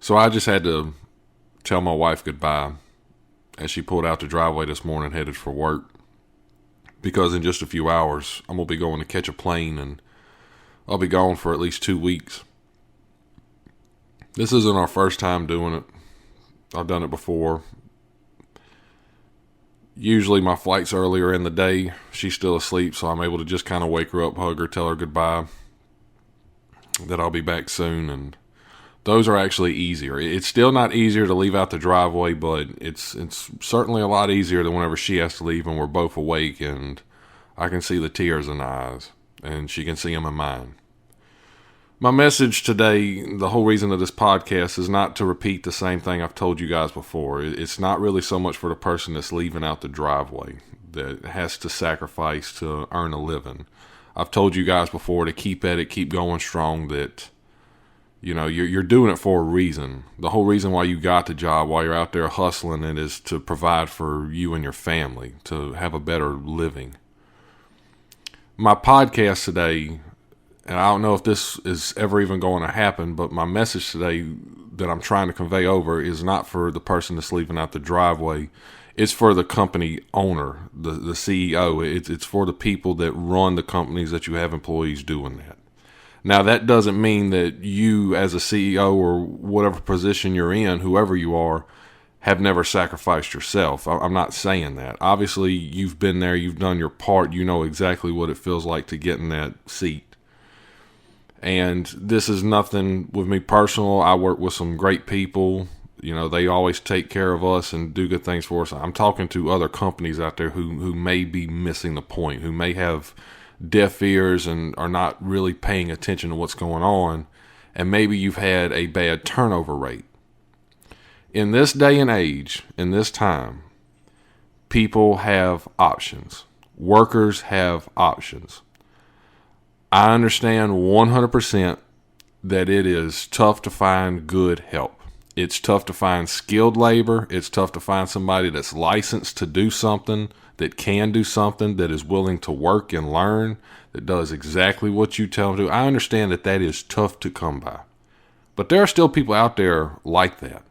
So I just had to tell my wife goodbye as she pulled out the driveway this morning headed for work. Because in just a few hours, I'm going to be going to catch a plane and I'll be gone for at least 2 weeks. This isn't our first time doing it. I've done it before. Usually my flight's earlier in the day. She's still asleep, so I'm able to just kind of wake her up, hug her, tell her goodbye, that I'll be back soon. And those are actually easier. It's still not easier to leave out the driveway, but it's certainly a lot easier than whenever she has to leave and we're both awake and I can see the tears in the eyes and she can see them in mine. My message today, the whole reason of this podcast, is not to repeat the same thing I've told you guys before. It's not really so much for the person that's leaving out the driveway that has to sacrifice to earn a living. I've told you guys before to keep at it, keep going strong, that you're doing it for a reason. The whole reason why you got the job, why you're out there hustling it, is to provide for you and your family, to have a better living. My podcast today, and I don't know if this is ever even going to happen, but my message today that I'm trying to convey over is not for the person that's leaving out the driveway. It's for the company owner, the CEO. It's for the people that run the companies that you have employees doing that. Now, that doesn't mean that you as a CEO or whatever position you're in, whoever you are, have never sacrificed yourself. I'm not saying that. Obviously, you've been there, you've done your part, you know exactly what it feels like to get in that seat. And this is nothing with me personal. I work with some great people. They always take care of us and do good things for us. I'm talking to other companies out there who may be missing the point, who may have deaf ears and are not really paying attention to what's going on. And maybe you've had a bad turnover rate. In this day and age, in this time, people have options. Workers have options. I understand 100% that it is tough to find good help. It's tough to find skilled labor. It's tough to find somebody that's licensed to do something, that can do something, that is willing to work and learn, that does exactly what you tell them to. I understand that is tough to come by. But there are still people out there like that.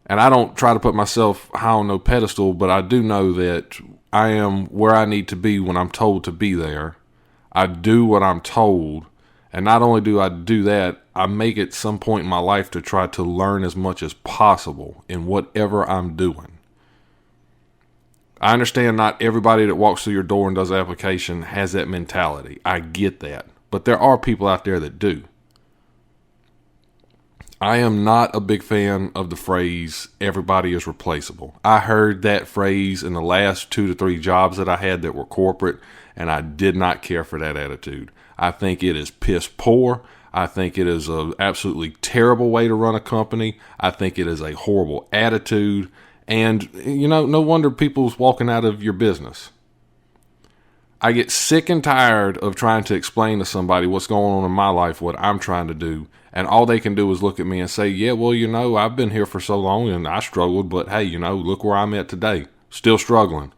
And I don't try to put myself high on no pedestal, but I do know that I am where I need to be when I'm told to be there. I do what I'm told, and not only do I do that, I make it some point in my life to try to learn as much as possible in whatever I'm doing. I understand not everybody that walks through your door and does an application has that mentality. I get that, but there are people out there that do. I am not a big fan of the phrase, everybody is replaceable. I heard that phrase in the last 2 to 3 jobs that I had that were corporate, and I did not care for that attitude. I think it is piss poor. I think it is an absolutely terrible way to run a company. I think it is a horrible attitude. And, no wonder people's walking out of your business. I get sick and tired of trying to explain to somebody what's going on in my life, what I'm trying to do. And all they can do is look at me and say, yeah, well, I've been here for so long and I struggled, but hey, look where I'm at today. Still struggling.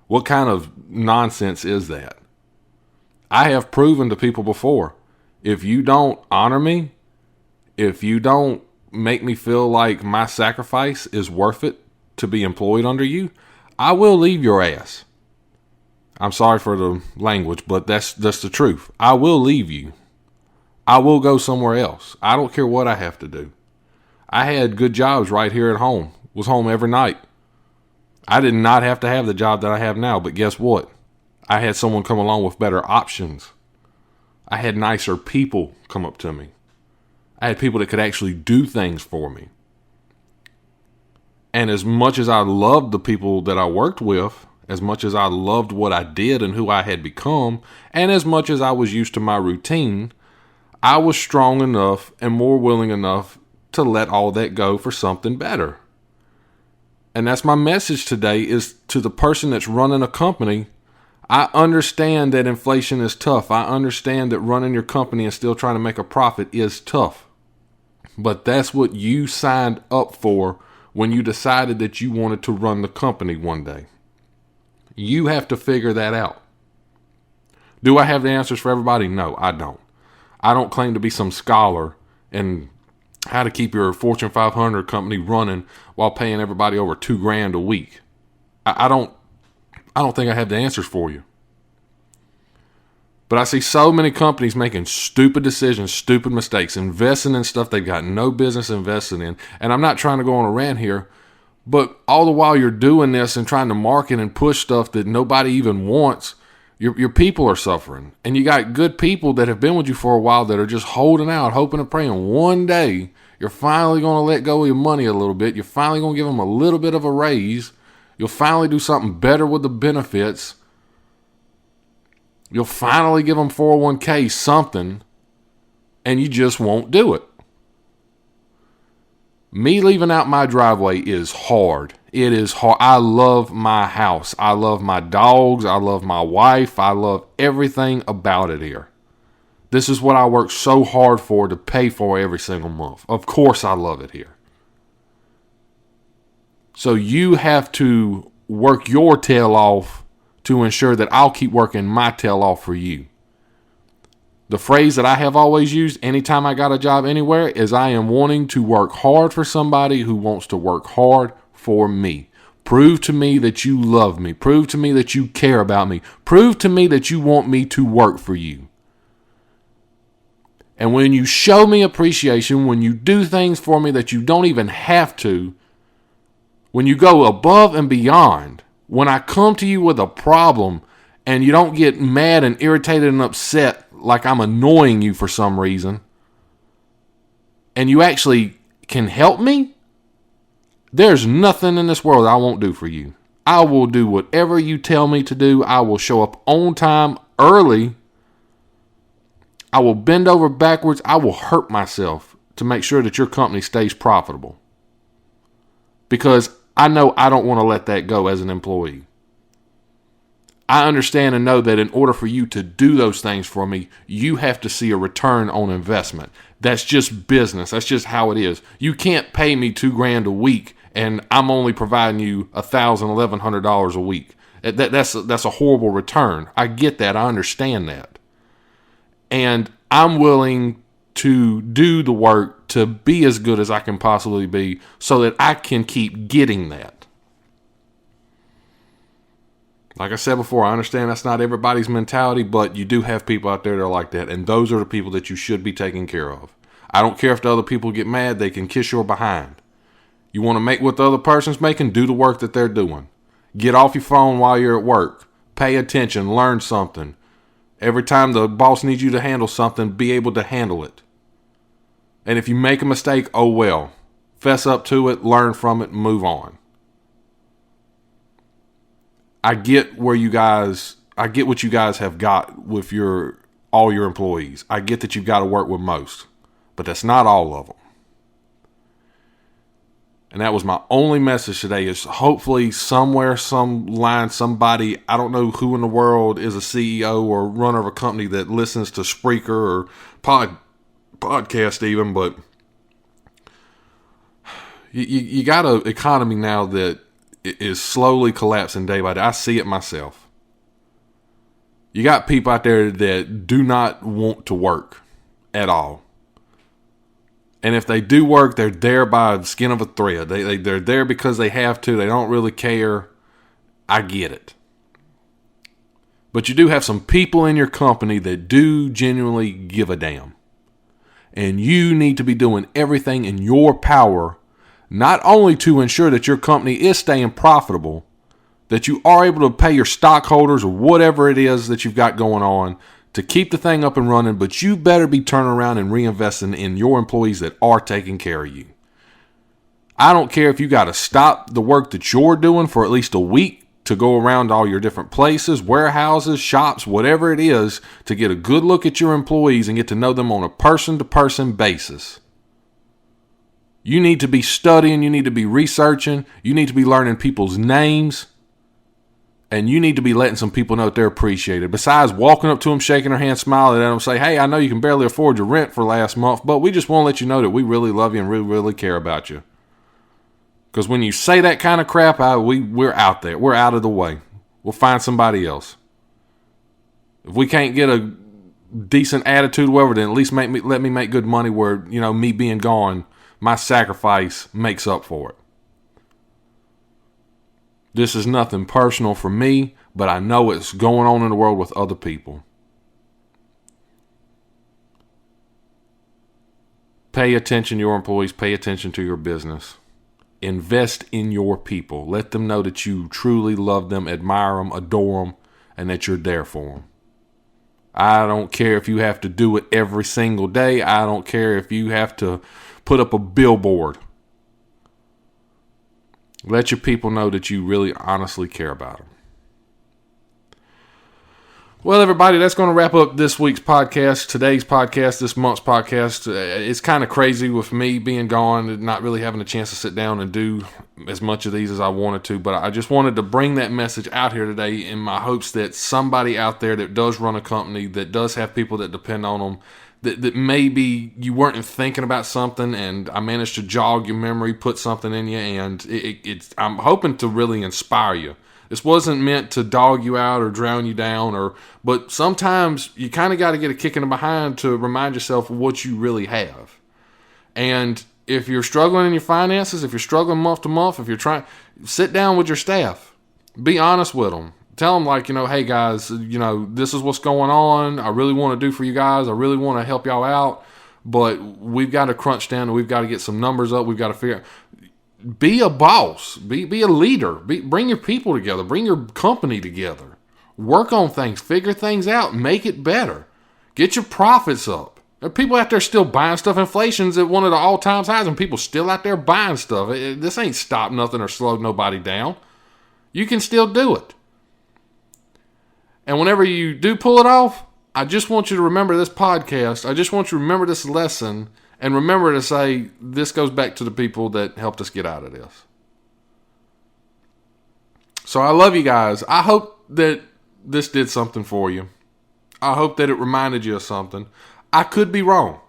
What kind of nonsense is that? I have proven to people before, if you don't honor me, if you don't make me feel like my sacrifice is worth it to be employed under you, I will leave your ass. I'm sorry for the language, but that's the truth. I will leave you. I will go somewhere else. I don't care what I have to do. I had good jobs right here at home. Was home every night. I did not have to have the job that I have now, but guess what? I had someone come along with better options. I had nicer people come up to me. I had people that could actually do things for me. And as much as I loved the people that I worked with, as much as I loved what I did and who I had become, and as much as I was used to my routine, I was strong enough and more willing enough to let all that go for something better. And that's my message today, is to the person that's running a company. I understand that inflation is tough. I understand that running your company and still trying to make a profit is tough. But that's what you signed up for when you decided that you wanted to run the company one day. You have to figure that out. Do I have the answers for everybody? No, I don't. I don't claim to be some scholar and how to keep your Fortune 500 company running while paying everybody over $2,000 a week. I don't think I have the answers for you. But I see so many companies making stupid decisions, stupid mistakes, investing in stuff they've got no business investing in. And I'm not trying to go on a rant here, but all the while you're doing this and trying to market and push stuff that nobody even wants, your people are suffering. And you got good people that have been with you for a while that are just holding out, hoping and praying one day you're finally going to let go of your money a little bit. You're finally going to give them a little bit of a raise. You'll finally do something better with the benefits. You'll finally give them 401k, something, and you just won't do it. Me leaving out my driveway is hard. It is hard. I love my house. I love my dogs. I love my wife. I love everything about it here. This is what I work so hard for to pay for every single month. Of course I love it here. So you have to work your tail off to ensure that I'll keep working my tail off for you. The phrase that I have always used anytime I got a job anywhere is I am wanting to work hard for somebody who wants to work hard for me. Prove to me that you love me. Prove to me that you care about me. Prove to me that you want me to work for you. And when you show me appreciation, when you do things for me that you don't even have to, when you go above and beyond, when I come to you with a problem and you don't get mad and irritated and upset like I'm annoying you for some reason, and you actually can help me, there's nothing in this world I won't do for you. I will do whatever you tell me to do. I will show up on time, early. I will bend over backwards. I will hurt myself to make sure that your company stays profitable. Because I know I don't want to let that go as an employee. I understand and know that in order for you to do those things for me, you have to see a return on investment. That's just business. That's just how it is. You can't pay me $2,000 a week and I'm only providing you $1,000, $1,100 a week. That's a horrible return. I get that. I understand that. And I'm willing to do the work to be as good as I can possibly be so that I can keep getting that. Like I said before, I understand that's not everybody's mentality, but you do have people out there that are like that, and those are the people that you should be taking care of. I don't care if the other people get mad, they can kiss your behind. You want to make what the other person's making, do the work that they're doing. Get off your phone while you're at work. Pay attention, learn something. Every time the boss needs you to handle something, be able to handle it. And if you make a mistake, oh well. Fess up to it, learn from it, move on. I get what you guys have got with all your employees. I get that you've got to work with most, but that's not all of them. And that was my only message today, is hopefully somewhere, some line, somebody, I don't know who in the world is a CEO or runner of a company that listens to Spreaker or podcast even, but you got an economy now that is slowly collapsing day by day. I see it myself. You got people out there that do not want to work at all. And if they do work, they're there by the skin of a thread. They're there because they have to. They don't really care. I get it. But you do have some people in your company that do genuinely give a damn. And you need to be doing everything in your power, not only to ensure that your company is staying profitable, that you are able to pay your stockholders or whatever it is that you've got going on to keep the thing up and running, but you better be turning around and reinvesting in your employees that are taking care of you. I don't care if you got to stop the work that you're doing for at least a week to go around all your different places, warehouses, shops, whatever it is, to get a good look at your employees and get to know them on a person-to-person basis. You need to be studying, you need to be researching, you need to be learning people's names, and you need to be letting some people know that they're appreciated. Besides walking up to them, shaking their hand, smiling at them, say, hey, I know you can barely afford your rent for last month, but we just want to let you know that we really love you and really care about you. Because when you say that kind of crap, we're out there. We're out of the way. We'll find somebody else. If we can't get a decent attitude or whatever, then at least let me make good money where, me being gone my sacrifice makes up for it. This is nothing personal for me, but I know it's going on in the world with other people. Pay attention to your employees. Pay attention to your business. Invest in your people. Let them know that you truly love them, admire them, adore them, and that you're there for them. I don't care if you have to do it every single day. I don't care if you have to put up a billboard. Let your people know that you really honestly care about them. Well, everybody, that's going to wrap up this week's podcast, today's podcast, this month's podcast. It's kind of crazy with me being gone and not really having a chance to sit down and do as much of these as I wanted to. But I just wanted to bring that message out here today in my hopes that somebody out there that does run a company, that does have people that depend on them, that maybe you weren't thinking about something and I managed to jog your memory, put something in you, and I'm hoping to really inspire you. This wasn't meant to dog you out or drown you down, but sometimes you kind of got to get a kick in the behind to remind yourself of what you really have. And if you're struggling in your finances, if you're struggling month to month, if you're trying, sit down with your staff. Be honest with them. Tell them hey guys, this is what's going on. I really want to do for you guys. I really want to help y'all out, but we've got to crunch down and we've got to get some numbers up. We've got to figure out. Be a boss. Be a leader. Bring your people together. Bring your company together. Work on things. Figure things out. Make it better. Get your profits up. There are people out there still buying stuff. Inflation's at one of the all-time highs, and people still out there buying stuff. This ain't stopped nothing or slowed nobody down. You can still do it. And whenever you do pull it off, I just want you to remember this podcast. I just want you to remember this lesson. And remember to say, this goes back to the people that helped us get out of this. So I love you guys. I hope that this did something for you. I hope that it reminded you of something. I could be wrong.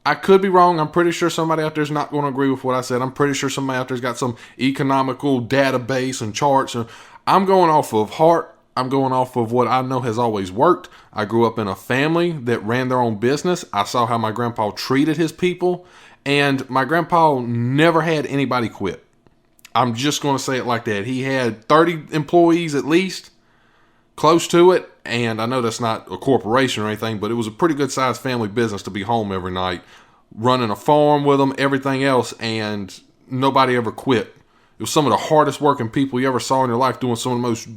I'm pretty sure somebody out there is not going to agree with what I said. I'm pretty sure somebody out there's got some economical database and charts. I'm going off of heart. I'm going off of what I know has always worked. I grew up in a family that ran their own business. I saw how my grandpa treated his people, and my grandpa never had anybody quit. I'm just going to say it like that. He had 30 employees at least, close to it, and I know that's not a corporation or anything, but it was a pretty good sized family business to be home every night, running a farm with them, everything else, and nobody ever quit. It was some of the hardest working people you ever saw in your life, doing some of the most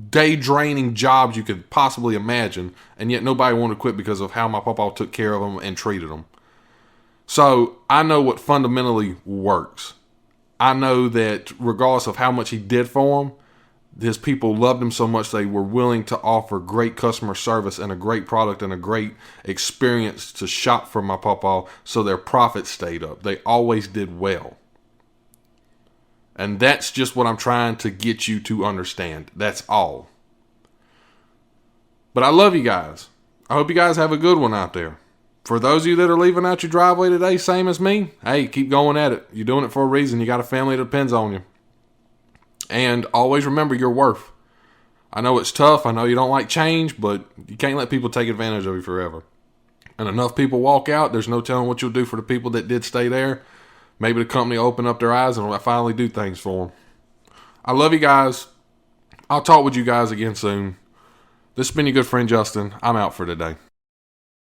day-draining jobs you could possibly imagine, and yet nobody wanted to quit because of how my papa took care of them and treated them. So I know what fundamentally works. I know that regardless of how much he did for them, his people loved him so much they were willing to offer great customer service and a great product and a great experience to shop for my papa, so their profits stayed up. They always did well. And that's just what I'm trying to get you to understand. That's all. But I love you guys. I hope you guys have a good one out there. For those of you that are leaving out your driveway today, same as me, hey, keep going at it. You're doing it for a reason. You got a family that depends on you. And always remember your worth. I know it's tough. I know you don't like change, but you can't let people take advantage of you forever. And enough people walk out, there's no telling what you'll do for the people that did stay there. Maybe the company will open up their eyes and will finally do things for them. I love you guys. I'll talk with you guys again soon. This has been your good friend Justin. I'm out for today.